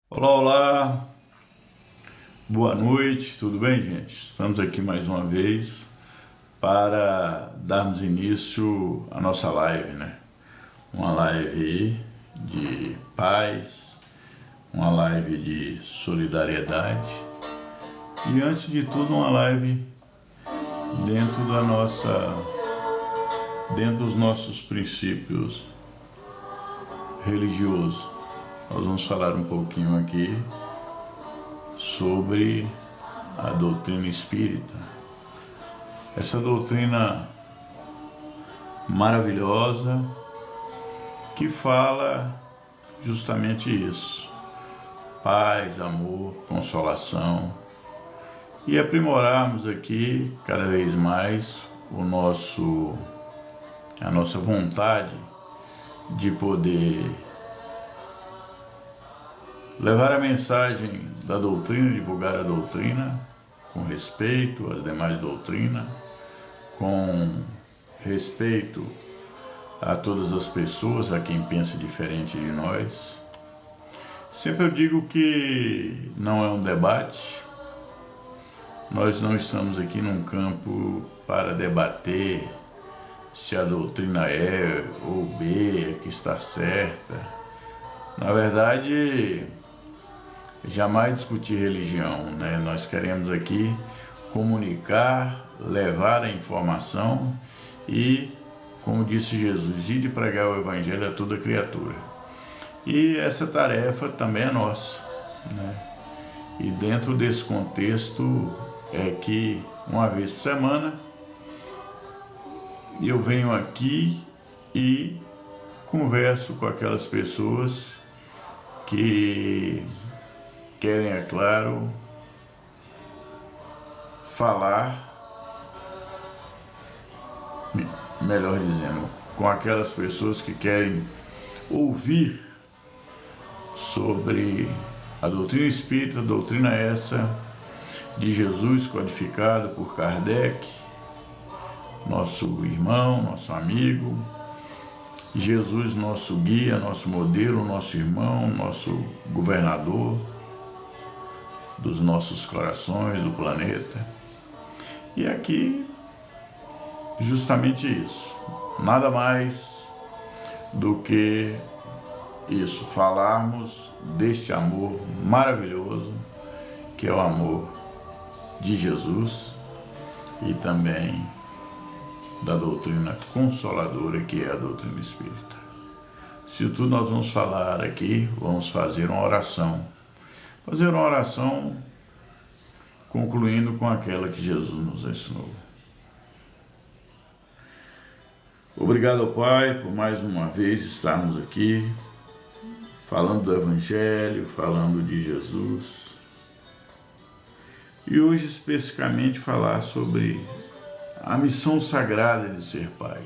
Olá, olá, boa noite, tudo bem, gente? Estamos aqui mais uma vez para darmos início à nossa live, né? Uma live de paz, uma live de solidariedade e, antes de tudo, uma live dentro dos nossos princípios religiosos. Nós vamos falar um pouquinho aqui sobre a doutrina espírita. Essa doutrina maravilhosa que fala justamente isso: paz, amor, consolação, e aprimorarmos aqui cada vez mais a nossa vontade de poder levar a mensagem da doutrina, divulgar a doutrina com respeito às demais doutrinas, com respeito a todas as pessoas, a quem pensa diferente de nós. Sempre eu digo que não é um debate, nós não estamos aqui num campo para debater se a doutrina é ou B, que está certa. Na verdade, jamais discutir religião, né? Nós queremos aqui comunicar, levar a informação e, como disse Jesus, ir de pregar o Evangelho a toda criatura. E essa tarefa também é nossa, né? E dentro desse contexto é que, uma vez por semana, eu venho aqui e converso com aquelas pessoas que querem, é claro, falar, melhor dizendo, com aquelas pessoas que querem ouvir sobre a doutrina espírita, a doutrina essa de Jesus codificada por Kardec, nosso irmão, nosso amigo, Jesus, nosso guia, nosso modelo, nosso irmão, nosso governador dos nossos corações, do planeta. E aqui, justamente isso, nada mais do que isso, falarmos desse amor maravilhoso, que é o amor de Jesus, e também da doutrina consoladora, que é a doutrina espírita. Se tudo nós vamos falar aqui, vamos fazer uma oração. Fazer uma oração concluindo com aquela que Jesus nos ensinou. Obrigado, Pai, por mais uma vez estarmos aqui, falando do Evangelho, falando de Jesus. E hoje, especificamente, falar sobre a missão sagrada de ser pai.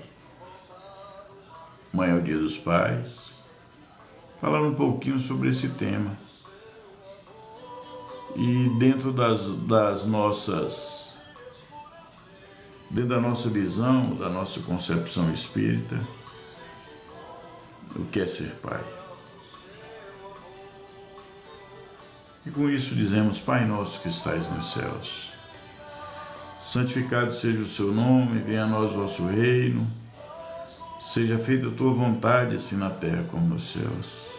Amanhã é o Dia dos Pais. Falando um pouquinho sobre esse tema. E dentro da nossa visão, da nossa concepção espírita, o que é ser pai? E com isso dizemos: Pai nosso que estais nos céus, santificado seja o seu nome, venha a nós o vosso reino, seja feita a tua vontade, assim na terra como nos céus.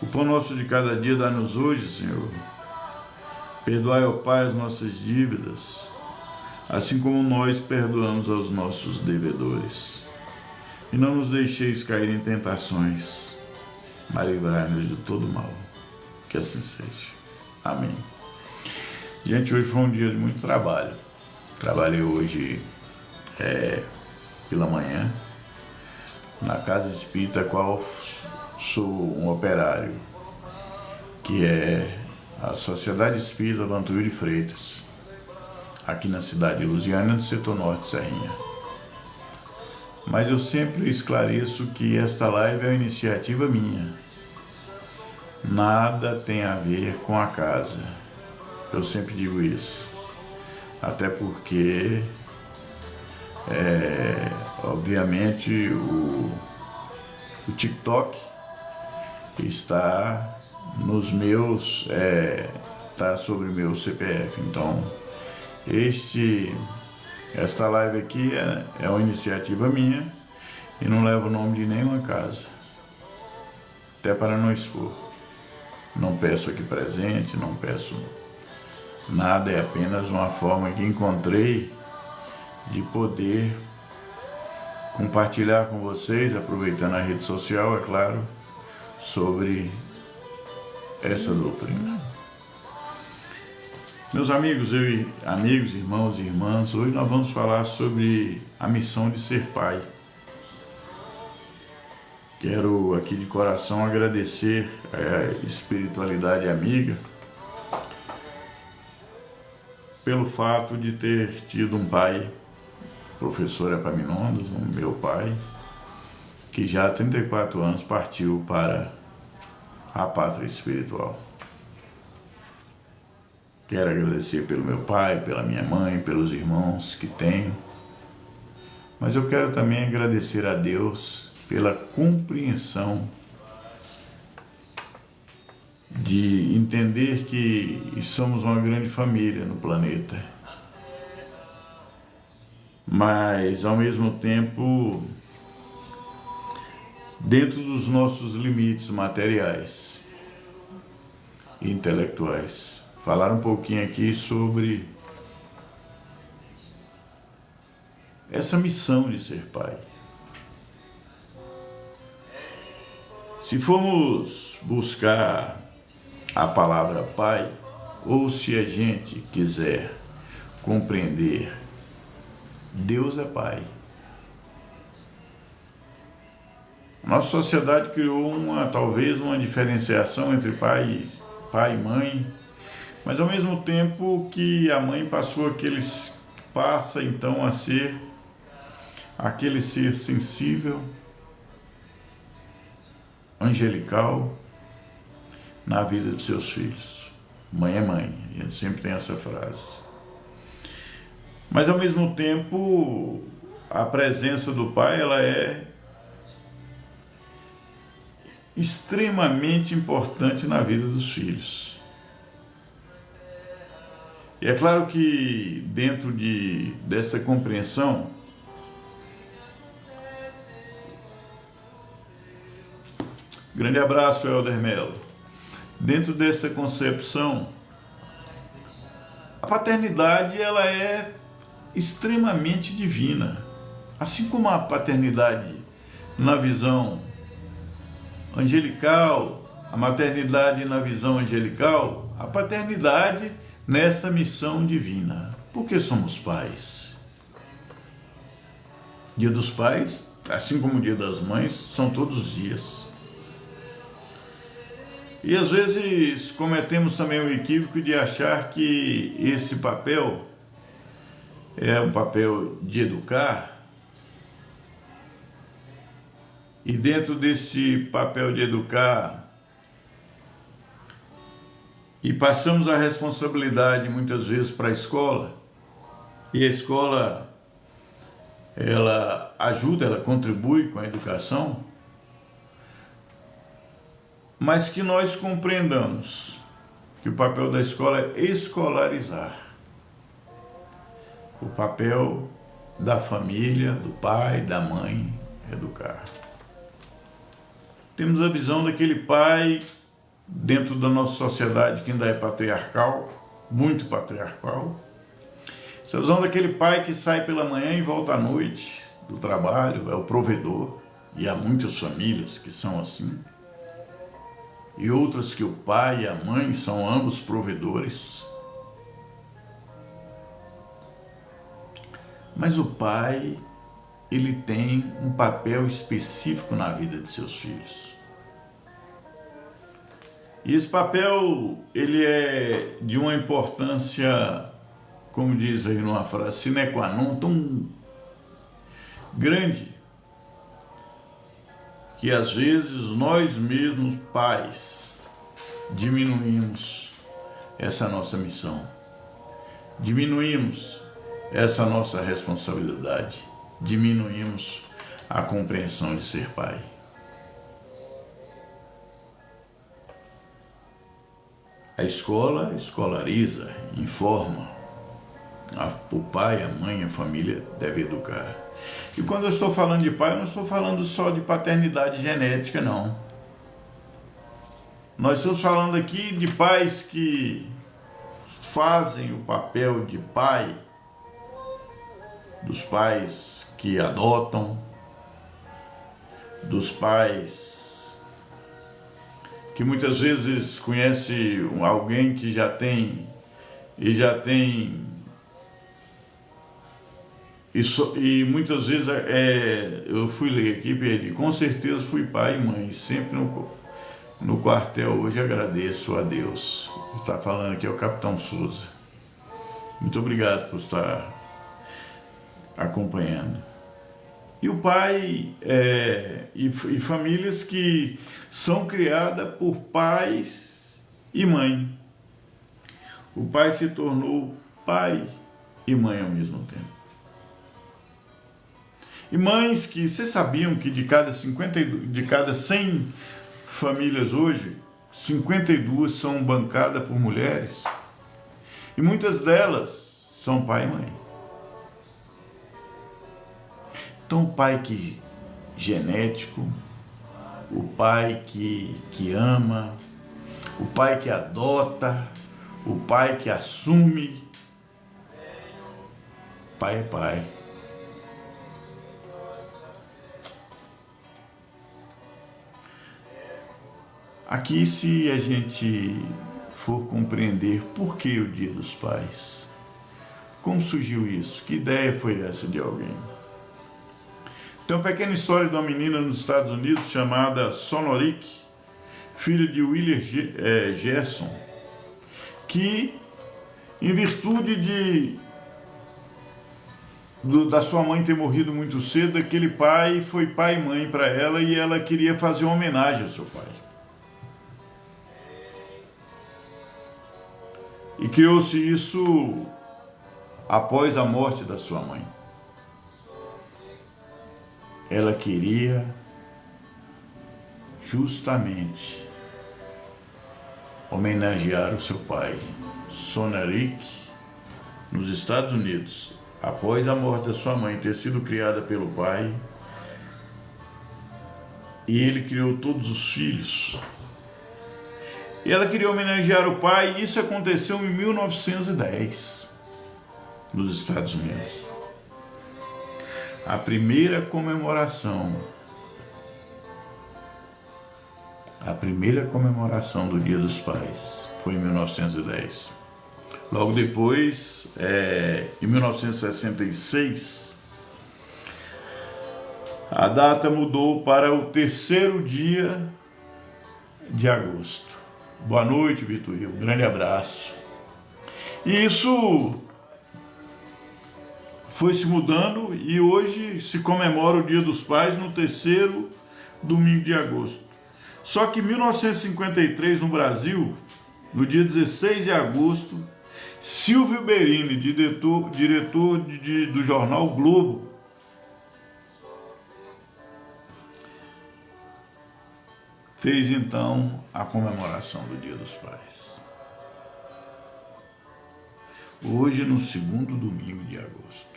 O pão nosso de cada dia dá-nos hoje, Senhor. Perdoai, ó Pai, as nossas dívidas, assim como nós perdoamos aos nossos devedores. E não nos deixeis cair em tentações, mas livrai-nos de todo mal. Que assim seja. Amém. Gente, hoje foi um dia de muito trabalho. Trabalhei hoje pela manhã na Casa Espírita, a qual sou um operário, que é a Sociedade Espírita Vantuil de Freitas, aqui na cidade de Lusiânia, no setor norte de Serrinha. Mas eu sempre esclareço que esta live é uma iniciativa minha. Nada tem a ver com a casa. Eu sempre digo isso. Até porque, obviamente, o TikTok está nos meus, tá sobre meu CPF. Então, esta live aqui é uma iniciativa minha e não leva o nome de nenhuma casa, até para não expor. Não peço aqui presente, não peço nada, é apenas uma forma que encontrei de poder compartilhar com vocês, aproveitando a rede social, é claro, sobre essa doutrina. Meus amigos, irmãos e irmãs, hoje nós vamos falar sobre a missão de ser pai. Quero aqui de coração agradecer a espiritualidade amiga pelo fato de ter tido um pai, professor Epaminondas, o meu pai, que já há 34 anos partiu para a pátria espiritual. Quero agradecer pelo meu pai, pela minha mãe, pelos irmãos que tenho, mas eu quero também agradecer a Deus pela compreensão de entender que somos uma grande família no planeta, mas ao mesmo tempo dentro dos nossos limites materiais e intelectuais. Falar um pouquinho aqui sobre essa missão de ser pai. Se formos buscar a palavra pai, ou se a gente quiser compreender, Deus é pai. Nossa sociedade criou talvez uma diferenciação entre pai e mãe, mas ao mesmo tempo que a mãe passa então a ser aquele ser sensível, angelical na vida dos seus filhos. Mãe é mãe, a gente sempre tem essa frase. Mas ao mesmo tempo, a presença do pai, ela é extremamente importante na vida dos filhos. E é claro que dentro desta compreensão, grande abraço, Helder Melo. Dentro desta concepção, a paternidade ela é extremamente divina. Assim como a paternidade na visão angelical, a maternidade na visão angelical, a paternidade nesta missão divina. Por que somos pais? Dia dos Pais, assim como o Dia das Mães, são todos os dias. E às vezes cometemos também o equívoco de achar que esse papel é um papel de educar, e dentro desse papel de educar, e passamos a responsabilidade muitas vezes para a escola, e a escola ela ajuda, ela contribui com a educação, mas que nós compreendamos que o papel da escola é escolarizar. O papel da família, do pai, da mãe, é educar. Temos a visão daquele pai dentro da nossa sociedade que ainda é patriarcal, muito patriarcal. Essa visão daquele pai que sai pela manhã e volta à noite do trabalho, é o provedor, e há muitas famílias que são assim. E outras que o pai e a mãe são ambos provedores. Mas o pai, ele tem um papel específico na vida de seus filhos. E esse papel, ele é de uma importância, como diz aí numa frase, sine qua non, tão grande, que às vezes nós mesmos, pais, diminuímos essa nossa missão, diminuímos essa nossa responsabilidade, diminuímos a compreensão de ser pai. A escola escolariza, informa. O pai, a mãe, a família deve educar. E quando eu estou falando de pai, eu não estou falando só de paternidade genética, não. Nós estamos falando aqui de pais que fazem o papel de pai, dos pais que adotam, dos pais que muitas vezes conhece alguém que já tem e muitas vezes eu fui ler aqui e perdi. Com certeza fui pai e mãe, sempre no quartel. Hoje agradeço a Deus. Está falando aqui é o Capitão Souza. Muito obrigado por estar acompanhando. E o pai e famílias que são criadas por pais e mãe. O pai se tornou pai e mãe ao mesmo tempo. E mães que, vocês sabiam que de cada 100 famílias hoje, 52 são bancadas por mulheres? E muitas delas são pai e mãe. Então o pai que genético, o pai que ama, o pai que adota, o pai que assume, pai é pai. Aqui, se a gente for compreender por que o Dia dos Pais, como surgiu isso? Que ideia foi essa de alguém? Tem uma pequena história de uma menina nos Estados Unidos chamada Sonorique, filha de William Gerson, que, em virtude da sua mãe ter morrido muito cedo, aquele pai foi pai e mãe para ela e ela queria fazer uma homenagem ao seu pai. E criou-se isso após a morte da sua mãe. Ela queria justamente homenagear o seu pai, Sonorique, nos Estados Unidos, após a morte da sua mãe ter sido criada pelo pai, e ele criou todos os filhos. E ela queria homenagear o pai, e isso aconteceu em 1910, nos Estados Unidos. A primeira comemoração do Dia dos Pais foi em 1910. Logo depois, em 1966, a data mudou para o 3º dia de agosto. Boa noite, Vitor Rio. Um grande abraço. E isso foi se mudando e hoje se comemora o Dia dos Pais no 3º domingo de agosto. Só que em 1953, no Brasil, no dia 16 de agosto, Silvio Berini, diretor do jornal o Globo, fez então a comemoração do Dia dos Pais. Hoje, no 2º domingo de agosto.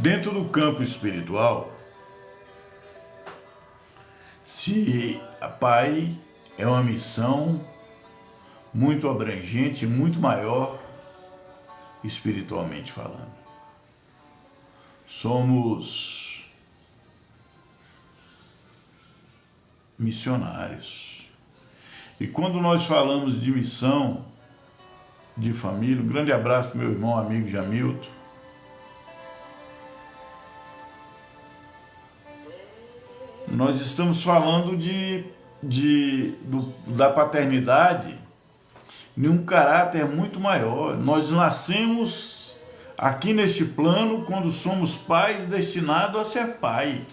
Dentro do campo espiritual, se a pai é uma missão muito abrangente, muito maior, espiritualmente falando. Somos missionários. E quando nós falamos de missão, de família, um grande abraço para meu irmão, amigo Jamilton. Nós estamos falando da paternidade em um caráter muito maior. Nós nascemos aqui neste plano quando somos pais destinados a ser pai.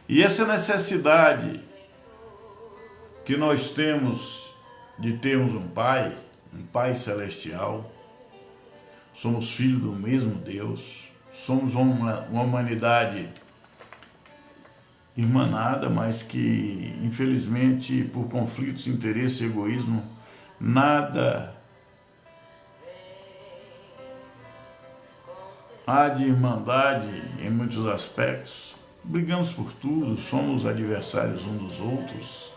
E essa necessidade que nós temos de termos um pai celestial, somos filhos do mesmo Deus, somos uma humanidade irmanada, mas que, infelizmente, por conflitos, interesse e egoísmo, nada há de irmandade em muitos aspectos. Brigamos por tudo, somos adversários uns dos outros,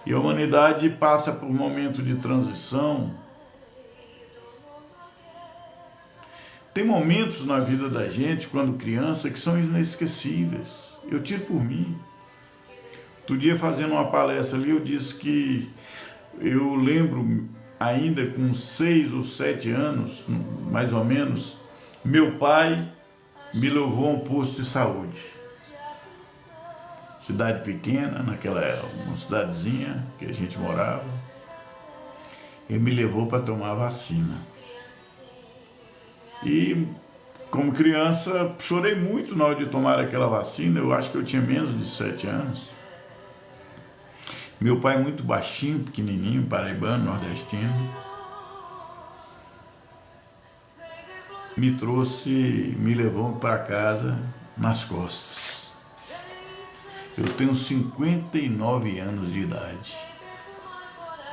e a humanidade passa por um momento de transição. Tem momentos na vida da gente, quando criança, que são inesquecíveis. Eu tiro por mim. Outro dia, fazendo uma palestra ali, eu disse que eu lembro, ainda com 6 ou 7 anos, mais ou menos, meu pai me levou a um posto de saúde. Cidade pequena, naquela uma cidadezinha que a gente morava. Ele me levou para tomar vacina. E, como criança, chorei muito na hora de tomar aquela vacina. Eu acho que eu tinha menos de 7 anos. Meu pai, muito baixinho, pequenininho, paraibano, nordestino, me trouxe, me levou para casa nas costas. Eu tenho 59 anos de idade.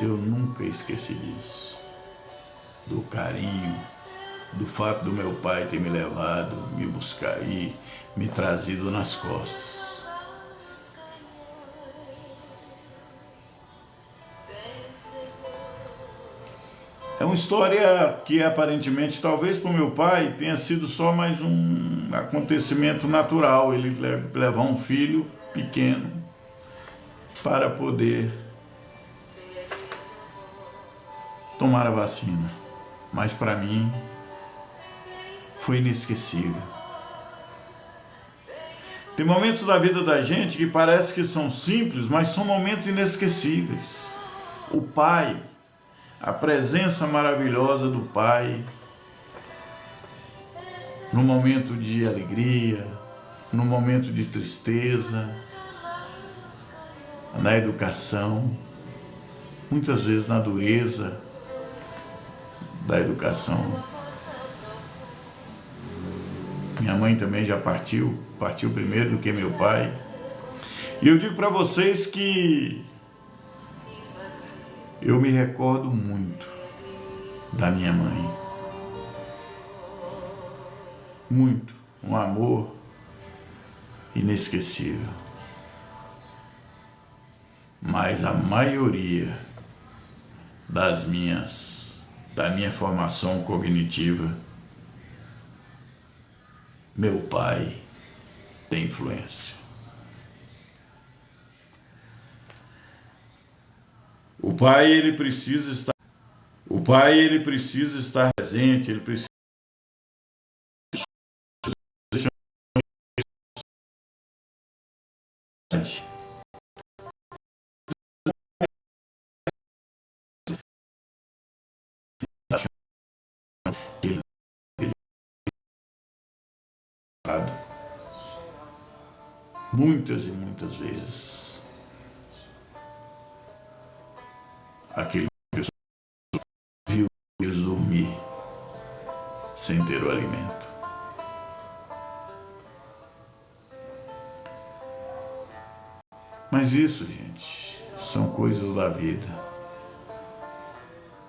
Eu nunca esqueci disso. Do carinho, do fato do meu pai ter me levado, me buscar e me trazido nas costas. É uma história que, aparentemente, talvez para o meu pai tenha sido só mais um acontecimento natural, ele levar um filho pequeno para poder tomar a vacina. Mas para mim foi inesquecível. Tem momentos da vida da gente que parece que são simples, mas são momentos inesquecíveis. O pai, a presença maravilhosa do pai, no momento de alegria, no momento de tristeza, na educação, muitas vezes na dureza da educação. Minha mãe também já partiu primeiro do que meu pai. E eu digo para vocês que eu me recordo muito da minha mãe. Muito. Um amor inesquecível. Mas a maioria da minha formação cognitiva, meu pai tem influência. O pai, ele precisa estar presente, ele precisa muitas e muitas vezes aquele que viu eles dormir sem ter o alimento. Mas isso, gente, são coisas da vida.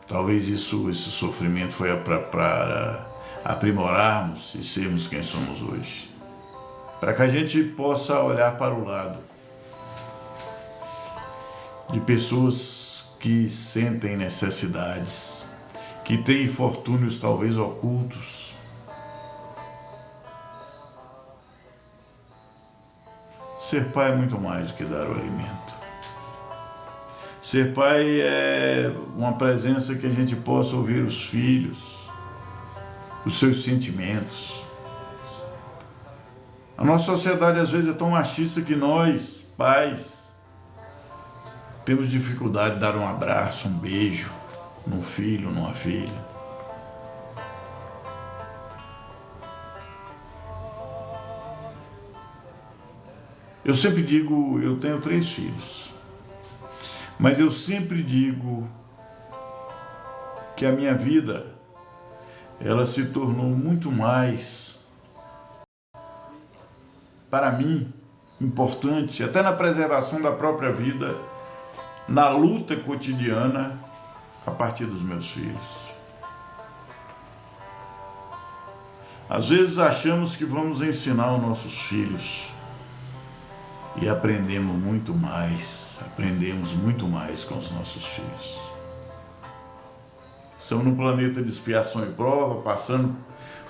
Talvez esse sofrimento foi para aprimorarmos e sermos quem somos hoje. Para que a gente possa olhar para o lado de pessoas que sentem necessidades, que têm infortúnios talvez ocultos. Ser pai é muito mais do que dar o alimento. Ser pai é uma presença que a gente possa ouvir os filhos, os seus sentimentos. A nossa sociedade às vezes é tão machista que nós, pais, temos dificuldade de dar um abraço, um beijo num filho, numa filha. Eu sempre digo, eu tenho 3 filhos, mas eu sempre digo que a minha vida, ela se tornou muito mais para mim importante, até na preservação da própria vida, na luta cotidiana a partir dos meus filhos. Às vezes achamos que vamos ensinar os nossos filhos e aprendemos muito mais com os nossos filhos. Estamos no planeta de expiação e prova, passando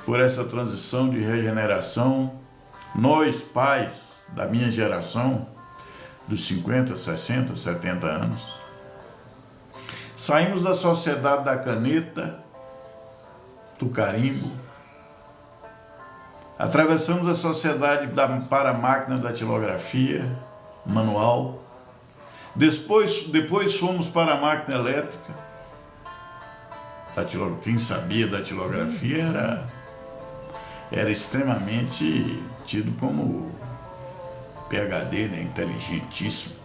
por essa transição de regeneração. Nós, pais da minha geração, dos 50, 60, 70 anos, saímos da sociedade da caneta, do carimbo, atravessamos a sociedade para a máquina da datilografia manual, depois fomos para a máquina elétrica. Quem sabia da datilografia era extremamente tido como PhD, né? Inteligentíssimo.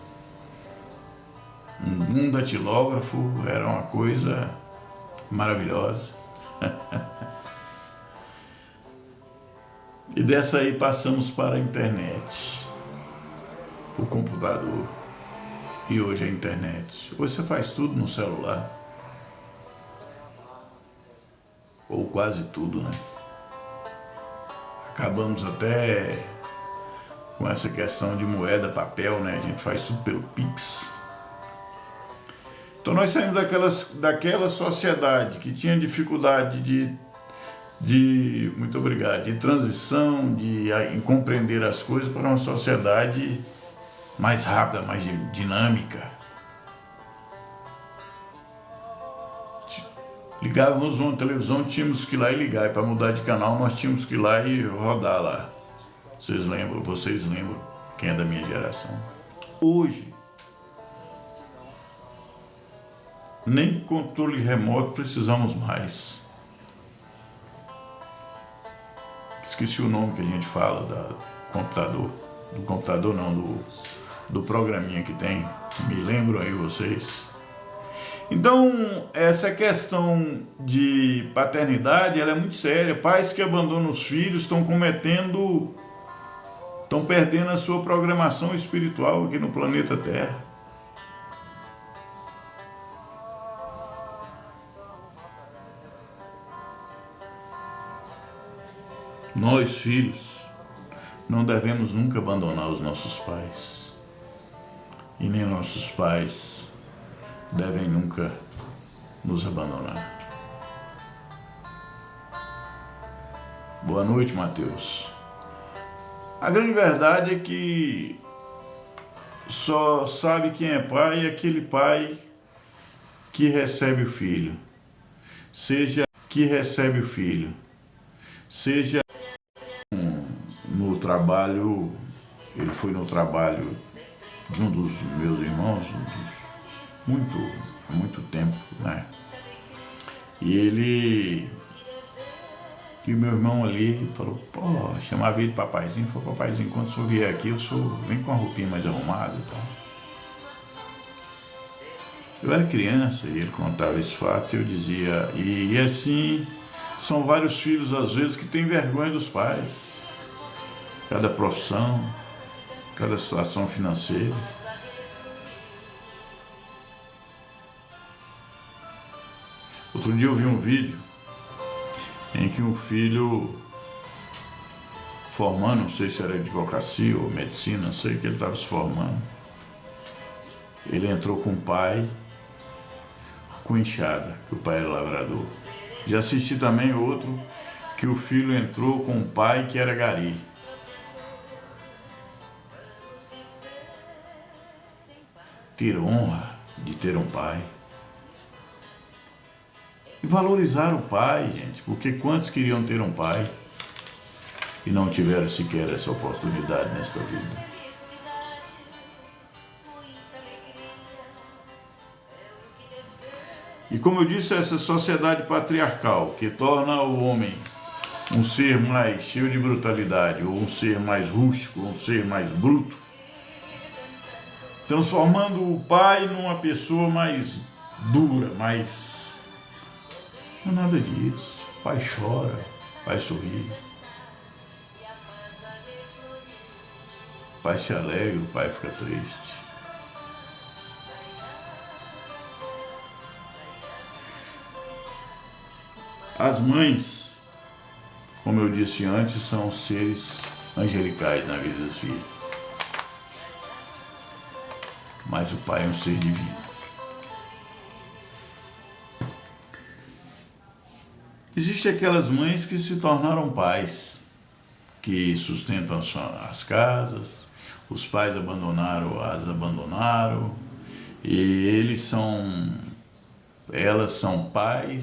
Um datilógrafo era uma coisa maravilhosa. E dessa aí passamos para a internet, o computador. E hoje a internet. Hoje você faz tudo no celular. Ou quase tudo, né? Acabamos até com essa questão de moeda, papel, né? A gente faz tudo pelo Pix. Então nós saímos daquela sociedade que tinha dificuldade muito obrigado, de transição, em compreender as coisas, para uma sociedade mais rápida, mais dinâmica. Ligávamos uma televisão, tínhamos que ir lá e ligar, e para mudar de canal nós tínhamos que ir lá e rodar lá. Vocês lembram, quem é da minha geração? Hoje, nem controle remoto precisamos mais. Esqueci o nome que a gente fala do computador não, do programinha que tem. Me lembram aí vocês. Então, essa questão de paternidade, ela é muito séria. Pais que abandonam os filhos estão perdendo a sua programação espiritual aqui no planeta Terra. Nós, filhos, não devemos nunca abandonar os nossos pais. E nem nossos pais devem nunca nos abandonar. Boa noite, Mateus. A grande verdade é que só sabe quem é pai aquele pai que recebe o filho. Seja no trabalho, ele foi no trabalho de um dos meus irmãos, há muito tempo, né? E meu irmão ali falou, chamava ele de papaizinho, falou, papaizinho, quando o senhor vier aqui, vem com a roupinha mais arrumada e tal. Eu era criança e ele contava esse fato e eu dizia, e assim, são vários filhos às vezes que têm vergonha dos pais. Cada profissão, cada situação financeira. Outro dia eu vi um vídeo em que um filho formando, não sei se era advocacia ou medicina, não sei o que ele estava se formando. Ele entrou com o pai com enxada, que o pai era lavrador. Já assisti também outro que o filho entrou com o pai que era gari. Ter honra de ter um pai. E valorizar o pai, gente, porque quantos queriam ter um pai e não tiveram sequer essa oportunidade nesta vida? E como eu disse, essa sociedade patriarcal que torna o homem um ser mais cheio de brutalidade, ou um ser mais rústico, ou um ser mais bruto, transformando o pai numa pessoa mais dura, mais... Não é nada disso. O pai chora, o pai sorri. pai se alegra, o pai fica triste. As mães, como eu disse antes, são seres angelicais na vida dos filhos. Mas o pai é um ser divino. Existem aquelas mães que se tornaram pais, que sustentam as casas, os pais as abandonaram, e elas são pai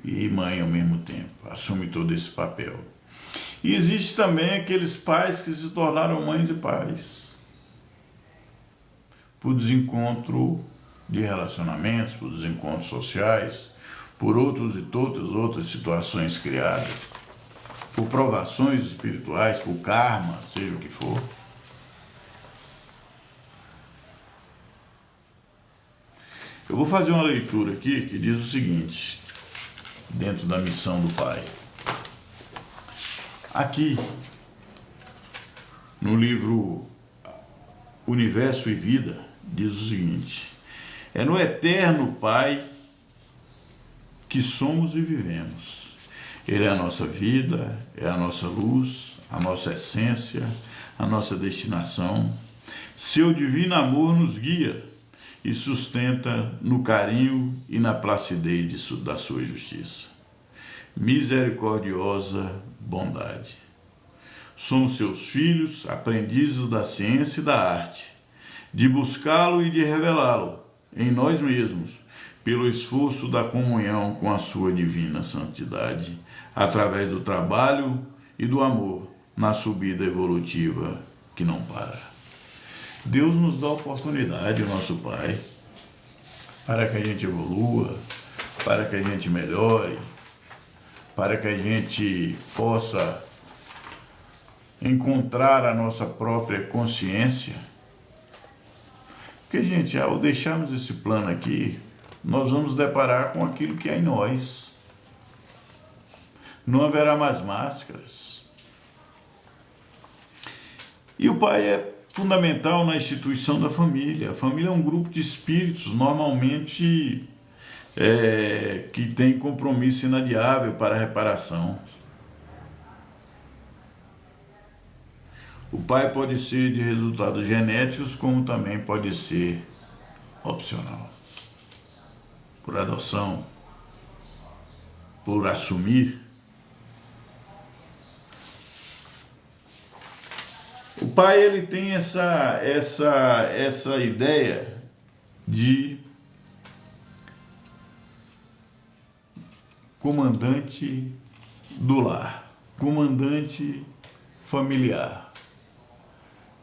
e mãe ao mesmo tempo, assume todo esse papel. E existe também aqueles pais que se tornaram mães e pais, por desencontro de relacionamentos, por desencontros sociais, por todas outras situações criadas, por provações espirituais, por karma, seja o que for. Eu vou fazer uma leitura aqui que diz o seguinte, dentro da missão do Pai. Aqui, no livro Universo e Vida, diz o seguinte: é no eterno Pai que somos e vivemos. Ele é a nossa vida, é a nossa luz, a nossa essência, a nossa destinação. Seu divino amor nos guia e sustenta no carinho e na placidez da sua justiça. Misericordiosa bondade. Somos seus filhos, aprendizes da ciência e da arte, de buscá-lo e de revelá-lo em nós mesmos, pelo esforço da comunhão com a sua divina santidade, através do trabalho e do amor na subida evolutiva que não para. Deus nos dá a oportunidade, o nosso Pai, para que a gente evolua, para que a gente melhore, para que a gente possa encontrar a nossa própria consciência. Porque, gente, ao deixarmos esse plano aqui, nós vamos deparar com aquilo que é em nós. Não haverá mais máscaras. E o Pai é fundamental na instituição da família. A família é um grupo de espíritos, normalmente, que tem compromisso inadiável para a reparação. O pai pode ser de resultados genéticos, como também pode ser opcional. Por adoção, por assumir. O pai, ele tem essa ideia de comandante do lar, comandante familiar,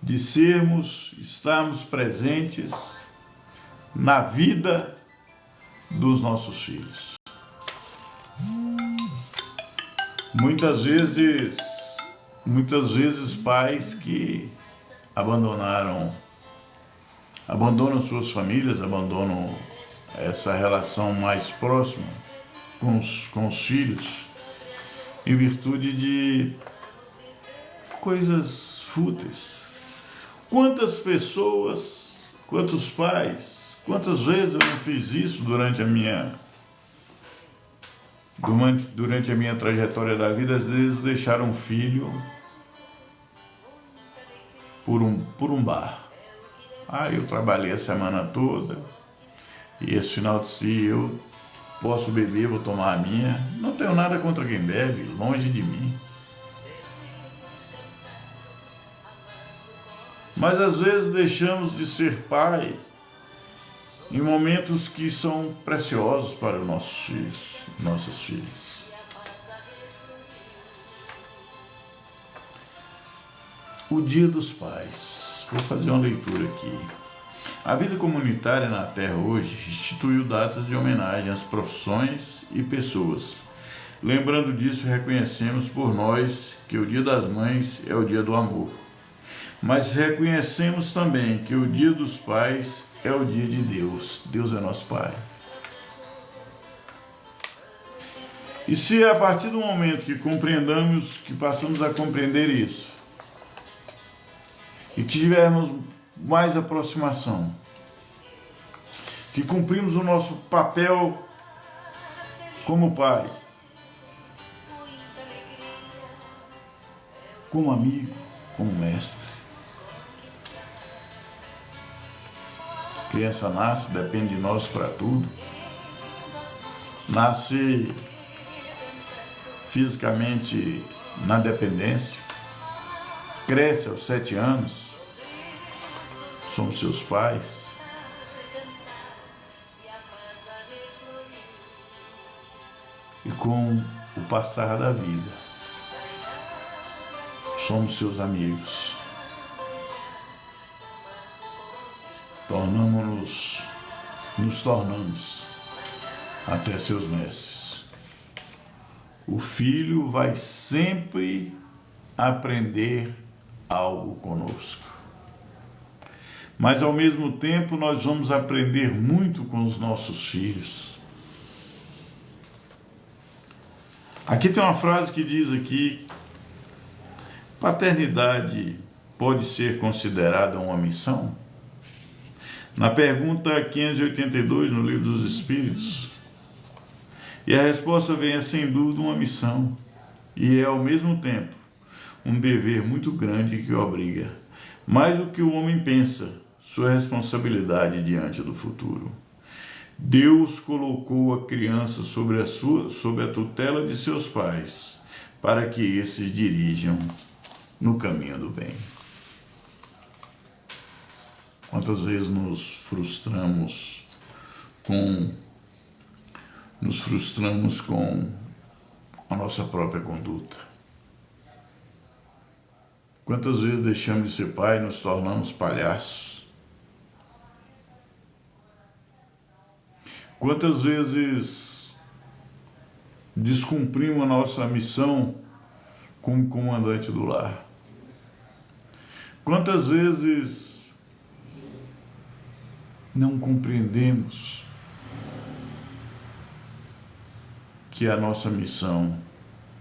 de estarmos presentes na vida dos nossos filhos. Muitas vezes pais que abandonam suas famílias, abandonam essa relação mais próxima com os filhos, em virtude de coisas fúteis. Quantas pessoas, quantos pais, quantas vezes eu não fiz isso durante a minha trajetória da vida? Às vezes deixaram um filho por um bar. Eu trabalhei a semana toda e esse final de semana eu posso beber, vou tomar a minha. Não tenho nada contra quem bebe, longe de mim. Mas às vezes deixamos de ser pai em momentos que são preciosos para os nossos filhos, nossas filhas. O Dia dos Pais. Vou fazer uma leitura aqui. A vida comunitária na Terra hoje instituiu datas de homenagem às profissões e pessoas. Lembrando disso, reconhecemos por nós que o Dia das Mães é o Dia do Amor. Mas reconhecemos também que o Dia dos Pais é o dia de Deus. Deus é nosso Pai. E se a partir do momento que compreendamos, que passamos a compreender isso, e que tivermos mais aproximação, que cumprimos o nosso papel como pai, como amigo, como mestre. A criança nasce, depende de nós para tudo. Nasce fisicamente na dependência, cresce aos 7 anos, somos seus pais. E com o passar da vida, somos seus amigos. Nos tornamos até seus mestres. O filho vai sempre aprender algo conosco. Mas ao mesmo tempo nós vamos aprender muito com os nossos filhos. Aqui tem uma frase que diz aqui: paternidade pode ser considerada uma missão? Na pergunta 582, no Livro dos Espíritos. E a resposta vem, é sem dúvida uma missão, e é ao mesmo tempo um dever muito grande que obriga, mais do que o homem pensa, sua responsabilidade diante do futuro. Deus colocou a criança sob a tutela de seus pais, para que esses dirijam no caminho do bem. Quantas vezes nos frustramos com a nossa própria conduta? Quantas vezes deixamos de ser pai e nos tornamos palhaços? Quantas vezes descumprimos a nossa missão como comandante do lar? Quantas vezes não compreendemos que a nossa missão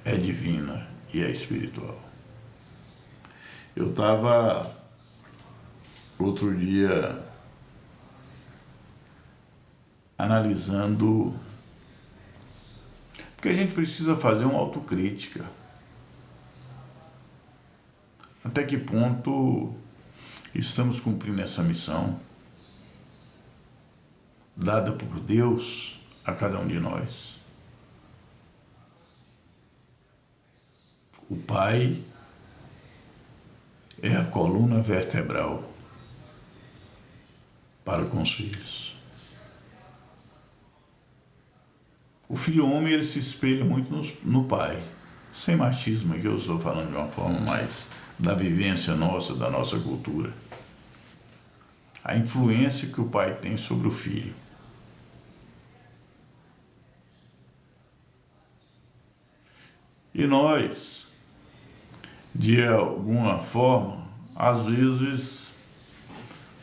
é divina e é espiritual? Eu estava outro dia analisando, porque a gente precisa fazer uma autocrítica. Até que ponto estamos cumprindo essa missão dada por Deus a cada um de nós? O pai é a coluna vertebral para com os filhos. O filho homem, ele se espelha muito no pai. Sem machismo, aqui eu estou falando de uma forma mais da vivência nossa, da nossa cultura. A influência que o pai tem sobre o filho. E nós, de alguma forma, às vezes,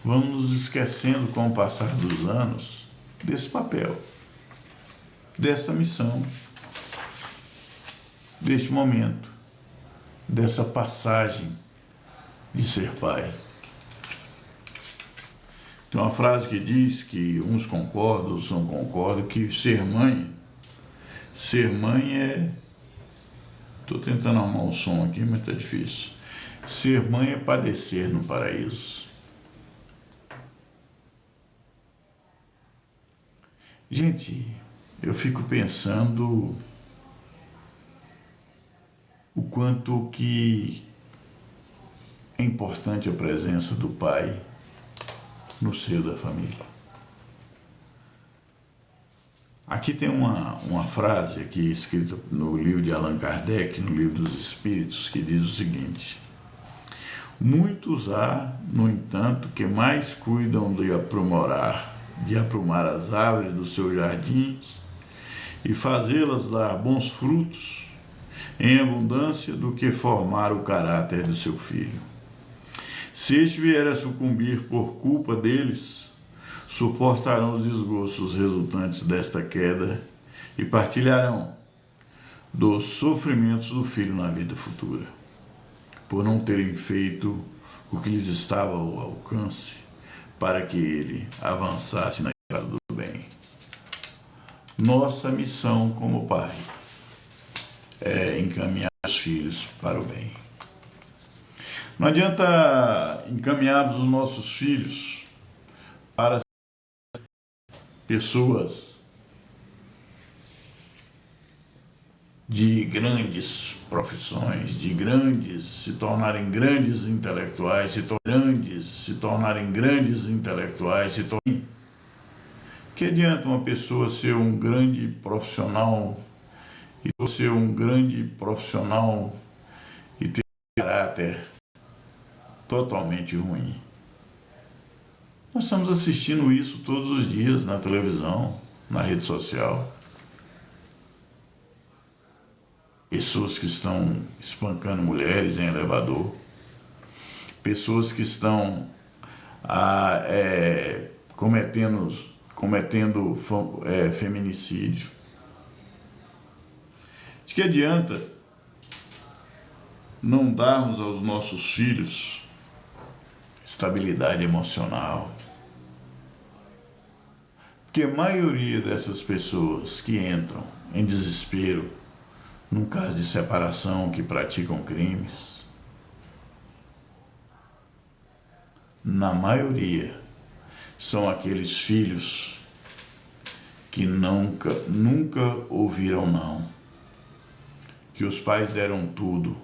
vamos nos esquecendo com o passar dos anos desse papel, dessa missão, deste momento, dessa passagem de ser pai. Tem uma frase que diz que uns concordam, outros não concordam, que ser mãe é... Estou tentando arrumar um som aqui, mas está difícil. Ser mãe é padecer no paraíso. Gente, eu fico pensando o quanto que é importante a presença do pai no seio da família. Aqui tem uma frase aqui escrita no livro de Allan Kardec, no Livro dos Espíritos, que diz o seguinte: muitos há, no entanto, que mais cuidam de aprumar as árvores dos seus jardins e fazê-las dar bons frutos em abundância do que formar o caráter do seu filho. Se este vier a sucumbir por culpa deles, suportarão os desgostos resultantes desta queda e partilharão dos sofrimentos do filho na vida futura, por não terem feito o que lhes estava ao alcance para que ele avançasse na estrada do bem. Nossa missão como pai é encaminhar os filhos para o bem. Não adianta encaminharmos os nossos filhos para pessoas de grandes profissões, se tornarem grandes intelectuais, Que adianta uma pessoa ser um grande profissional e ter caráter totalmente ruim? Nós estamos assistindo isso todos os dias na televisão, na rede social. Pessoas que estão espancando mulheres em elevador, pessoas que estão cometendo feminicídio. De que adianta não darmos aos nossos filhos estabilidade emocional? Porque a maioria dessas pessoas que entram em desespero num caso de separação, que praticam crimes, na maioria são aqueles filhos que nunca ouviram não, que os pais deram tudo,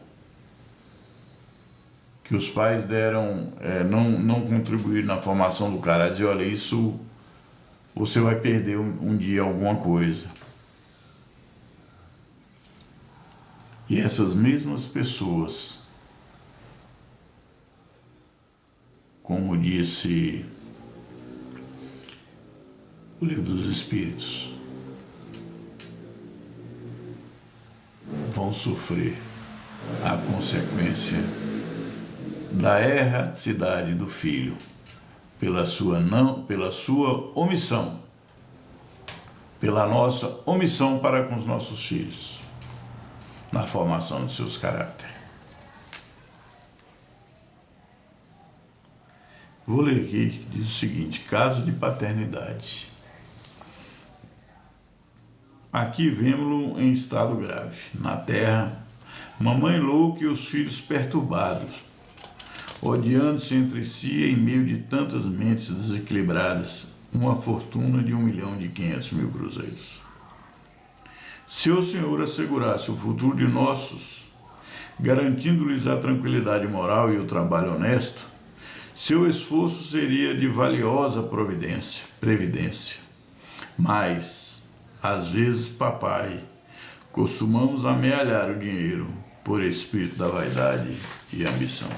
que os pais não contribuíram na formação do cara, dizer, olha, isso você vai perder um dia alguma coisa. E essas mesmas pessoas, como disse o Livro dos Espíritos, vão sofrer a consequência da erraticidade do filho, pela sua omissão, pela nossa omissão para com os nossos filhos, na formação de seus caráteres. Vou ler aqui, diz o seguinte: caso de paternidade. Aqui vemos-lo em estado grave. Na terra, mamãe louca e os filhos perturbados, odiando-se entre si em meio de tantas mentes desequilibradas, uma fortuna de 1.500.000 cruzeiros. Se o Senhor assegurasse o futuro de nossos, garantindo-lhes a tranquilidade moral e o trabalho honesto, seu esforço seria de valiosa previdência. Mas, às vezes, papai, costumamos amealhar o dinheiro por espírito da vaidade e ambição.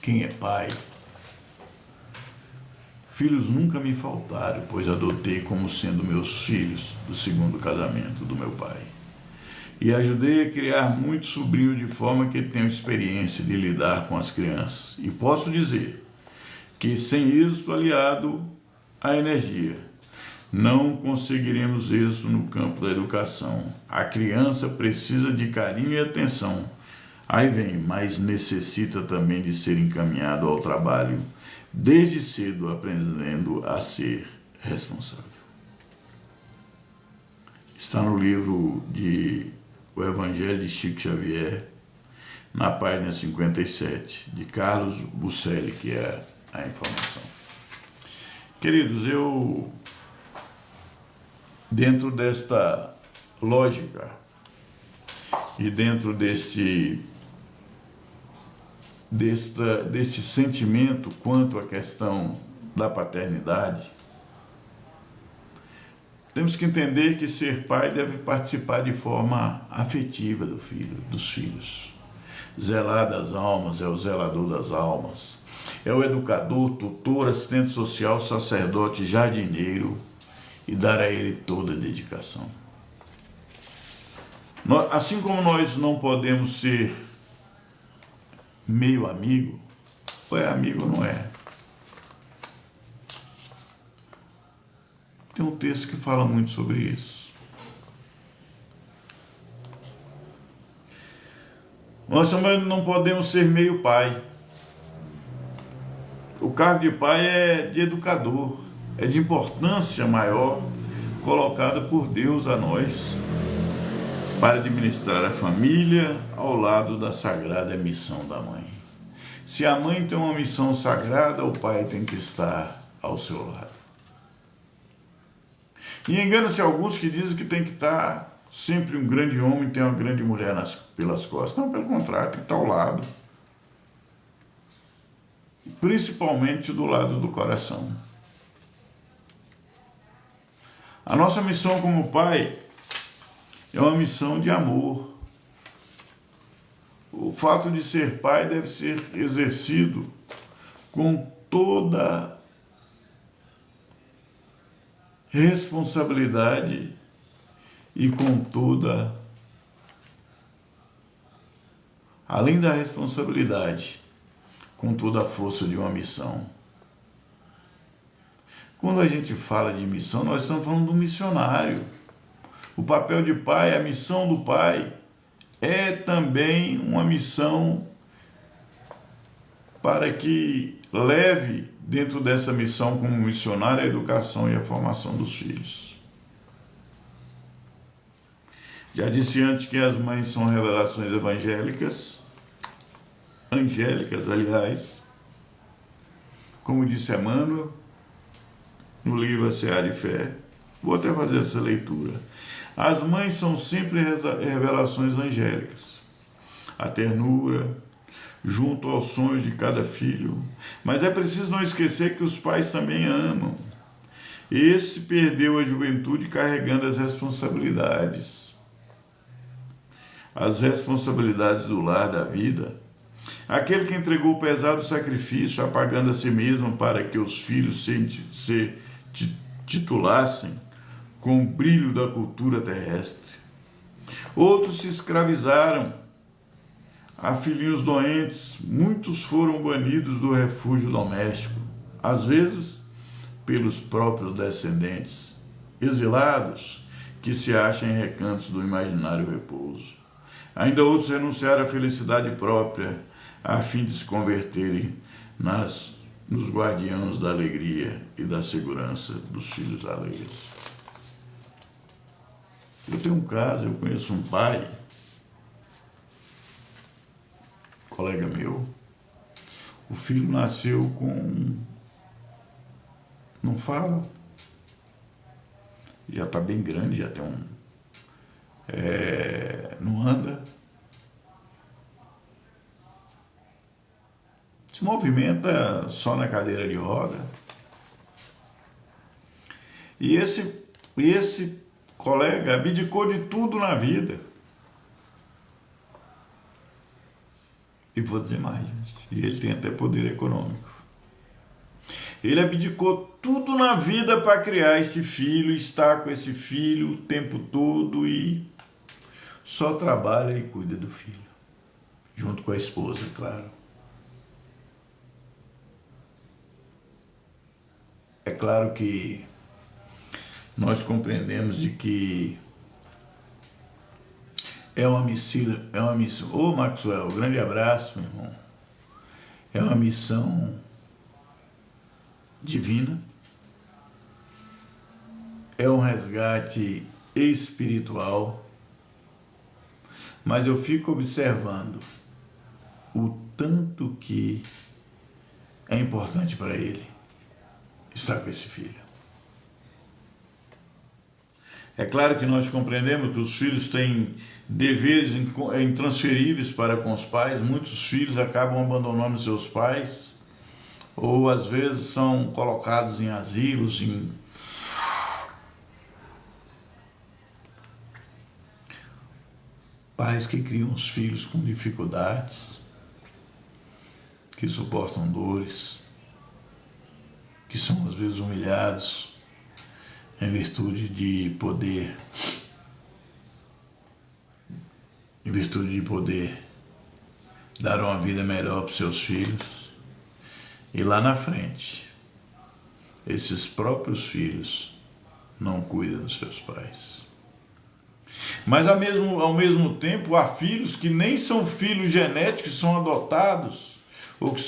Quem é pai? Filhos nunca me faltaram, pois adotei como sendo meus filhos do segundo casamento do meu pai. E ajudei a criar muitos sobrinhos de forma que tenham experiência de lidar com as crianças. E posso dizer que, sem êxito aliado à energia, não conseguiremos êxito no campo da educação. A criança precisa de carinho e atenção. Aí vem, mas necessita também de ser encaminhado ao trabalho, desde cedo aprendendo a ser responsável. Está no livro O Evangelho de Chico Xavier, na página 57, de Carlos Buscelli, que é a informação. Queridos, dentro desta lógica e dentro deste sentimento quanto à questão da paternidade, temos que entender que ser pai deve participar de forma afetiva dos filhos. Zelar das almas, é o zelador das almas, é o educador, tutor, assistente social, sacerdote, jardineiro, e dar a ele toda a dedicação. Assim como nós não podemos ser meio amigo, ou é amigo ou não é. Tem um texto que fala muito sobre isso. Nós também não podemos ser meio pai. O cargo de pai é de educador, é de importância maior colocada por Deus a nós para administrar a família ao lado da sagrada missão da mãe. Se a mãe tem uma missão sagrada, o pai tem que estar ao seu lado. E engana-se alguns que dizem que tem que estar sempre um grande homem tem uma grande mulher pelas costas. Não, pelo contrário, tem que estar ao lado. Principalmente do lado do coração. A nossa missão como pai é uma missão de amor. O fato de ser pai deve ser exercido com toda responsabilidade e com toda, além da responsabilidade, com toda a força de uma missão. Quando a gente fala de missão, nós estamos falando do missionário. O papel de pai, a missão do pai, é também uma missão para que leve dentro dessa missão como missionário a educação e a formação dos filhos. Já disse antes que as mães são revelações evangélicas, aliás, como disse Emmanuel, no livro A Seara de Fé. Vou até fazer essa leitura. As mães são sempre revelações angélicas. A ternura, junto aos sonhos de cada filho. Mas é preciso não esquecer que os pais também amam. Esse perdeu a juventude carregando as responsabilidades. As responsabilidades do lar, da vida. Aquele que entregou o pesado sacrifício, apagando a si mesmo para que os filhos se titulassem com o brilho da cultura terrestre. Outros se escravizaram a filhinhos doentes, muitos foram banidos do refúgio doméstico, às vezes pelos próprios descendentes, exilados que se acham em recantos do imaginário repouso. Ainda outros renunciaram à felicidade própria a fim de se converterem nos guardiãos da alegria e da segurança dos filhos alegres. Eu tenho um caso, eu conheço um pai, colega meu, o filho nasceu com, não fala, já está bem grande, já tem não anda, se movimenta só na cadeira de roda. E esse colega abdicou de tudo na vida. E vou dizer mais, gente, e ele tem até poder econômico. Ele abdicou tudo na vida para criar esse filho, estar com esse filho o tempo todo e só trabalha e cuida do filho. Junto com a esposa, claro. É claro que nós compreendemos de que é uma missão. Ô Maxwell, grande abraço, meu irmão. É uma missão divina. É um resgate espiritual. Mas eu fico observando o tanto que é importante para ele estar com esse filho. É claro que nós compreendemos que os filhos têm deveres intransferíveis para com os pais. Muitos filhos acabam abandonando seus pais, ou às vezes são colocados em asilos, pais que criam os filhos com dificuldades, que suportam dores, que são às vezes humilhados, em virtude de poder dar uma vida melhor para os seus filhos. E lá na frente, esses próprios filhos não cuidam dos seus pais. Mas ao mesmo tempo há filhos que nem são filhos genéticos, são adotados ou que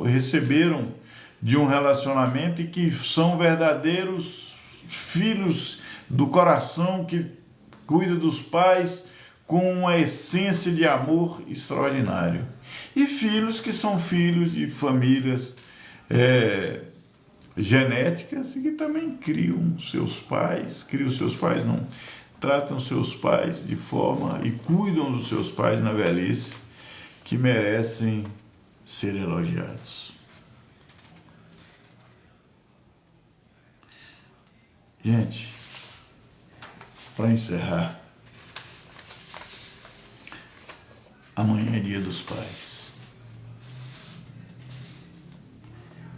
receberam de um relacionamento e que são verdadeiros filhos do coração que cuida dos pais com uma essência de amor extraordinário. E filhos que são filhos de famílias genéticas e que também tratam seus pais de forma e cuidam dos seus pais na velhice, que merecem ser elogiados. Gente, para encerrar, amanhã é Dia dos Pais.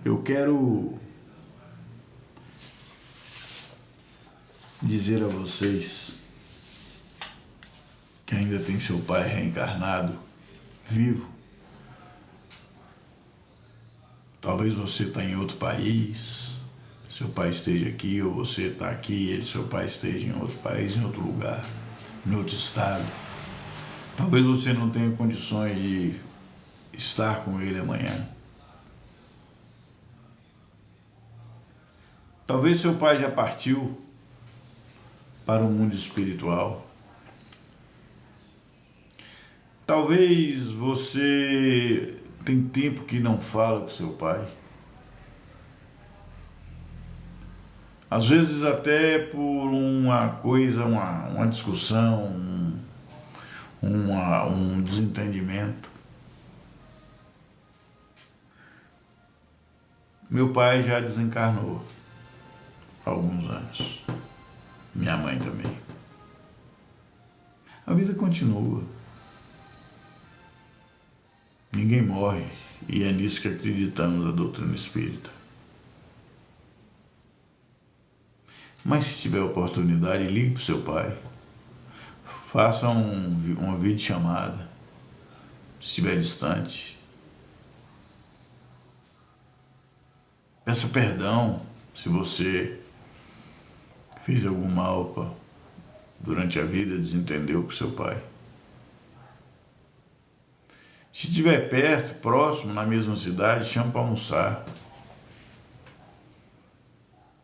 Eu quero dizer a vocês que ainda tem seu pai reencarnado, vivo. Talvez você está em outro país, seu pai esteja aqui, ou você está aqui e seu pai esteja em outro país, em outro lugar, em outro estado. Talvez você não tenha condições de estar com ele amanhã. Talvez seu pai já partiu para o mundo espiritual. Talvez você tem tempo que não fala com seu pai. Às vezes até por uma discussão, um desentendimento. Meu pai já desencarnou há alguns anos. Minha mãe também. A vida continua. Ninguém morre, e é nisso que acreditamos na doutrina espírita. Mas se tiver oportunidade, ligue para o seu pai. Faça uma videochamada, se estiver distante. Peça perdão se você fez algum mal durante a vida, desentendeu com seu pai. Se estiver perto, próximo, na mesma cidade, chame para almoçar.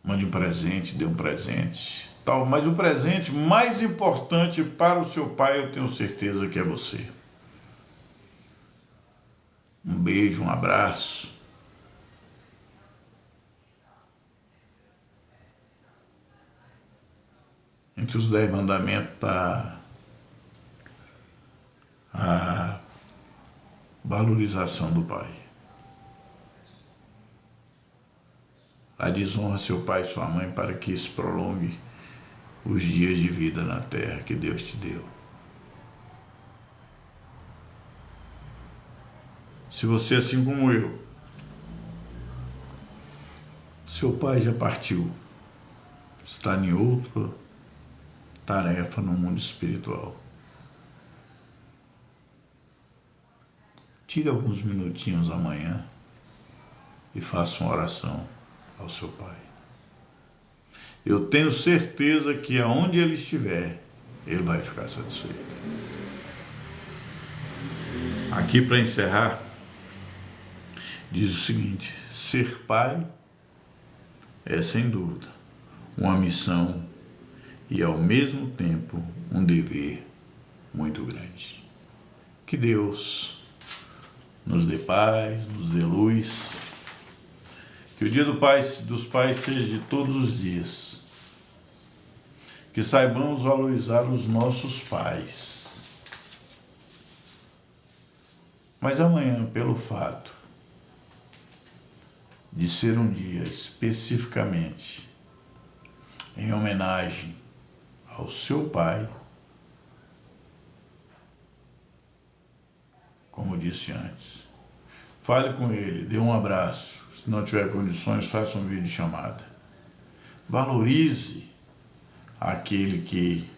Mande um presente, dê um presente. Mas o presente mais importante para o seu pai, eu tenho certeza que é você. Um beijo, um abraço. Entre os 10 mandamentos está a valorização do pai. A desonra seu pai e sua mãe para que isso prolongue os dias de vida na terra que Deus te deu. Se você, assim como eu, seu pai já partiu, está em outra tarefa no mundo espiritual. Tire alguns minutinhos amanhã e faça uma oração ao seu pai. Eu tenho certeza que aonde ele estiver, ele vai ficar satisfeito. Aqui para encerrar, diz o seguinte: ser pai é sem dúvida uma missão e ao mesmo tempo um dever muito grande. Que Deus nos dê paz, nos dê luz, que o dia dos pais seja de todos os dias, que saibamos valorizar os nossos pais. Mas amanhã, pelo fato de ser um dia especificamente em homenagem ao seu pai, como eu disse antes, fale com ele, dê um abraço. Se não tiver condições, faça um vídeo chamada. Valorize aquele que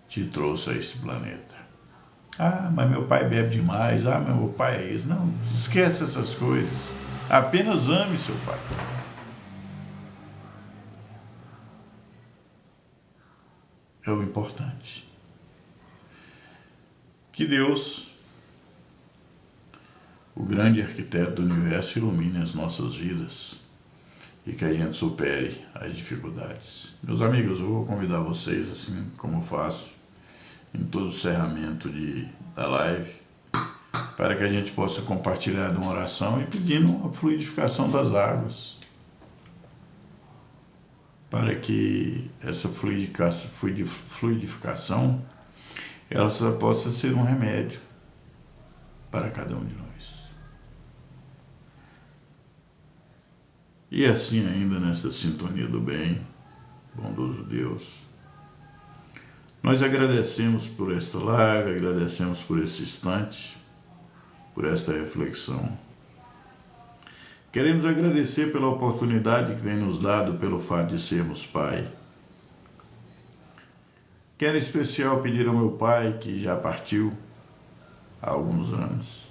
te trouxe a esse planeta. Ah, mas meu pai bebe demais. Ah, mas meu pai é isso. Não, esquece essas coisas. Apenas ame seu pai. é o importante. Que Deus, o grande arquiteto do universo, ilumine as nossas vidas e que a gente supere as dificuldades. Meus amigos, eu vou convidar vocês, assim como eu faço em todo o encerramento da live, para que a gente possa compartilhar de uma oração e pedindo a fluidificação das águas, para que essa fluidificação ela só possa ser um remédio para cada um de nós. E assim ainda nesta sintonia do bem, bondoso Deus, nós agradecemos por esta live, agradecemos por esse instante, por esta reflexão. Queremos agradecer pela oportunidade que vem nos dado pelo fato de sermos pai. Quero em especial pedir ao meu pai, que já partiu há alguns anos,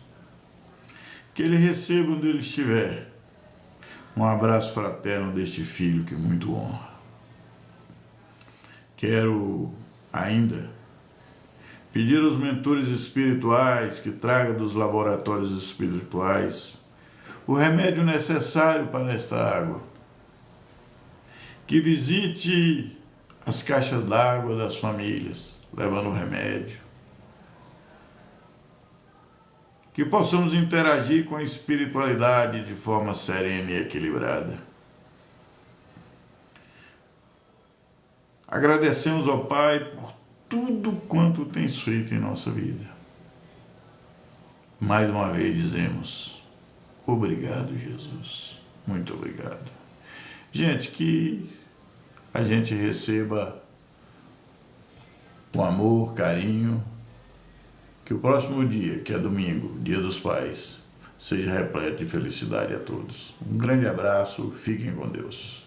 que ele receba onde ele estiver um abraço fraterno deste filho que muito honra. Quero ainda pedir aos mentores espirituais que tragam dos laboratórios espirituais o remédio necessário para esta água, que visite as caixas d'água das famílias, levando o remédio, que possamos interagir com a espiritualidade de forma serena e equilibrada. Agradecemos ao Pai por tudo quanto tem feito em nossa vida. Mais uma vez dizemos, obrigado, Jesus. Muito obrigado. Gente, que a gente receba o amor, carinho, que o próximo dia, que é domingo, Dia dos Pais, seja repleto de felicidade a todos. Um grande abraço, fiquem com Deus.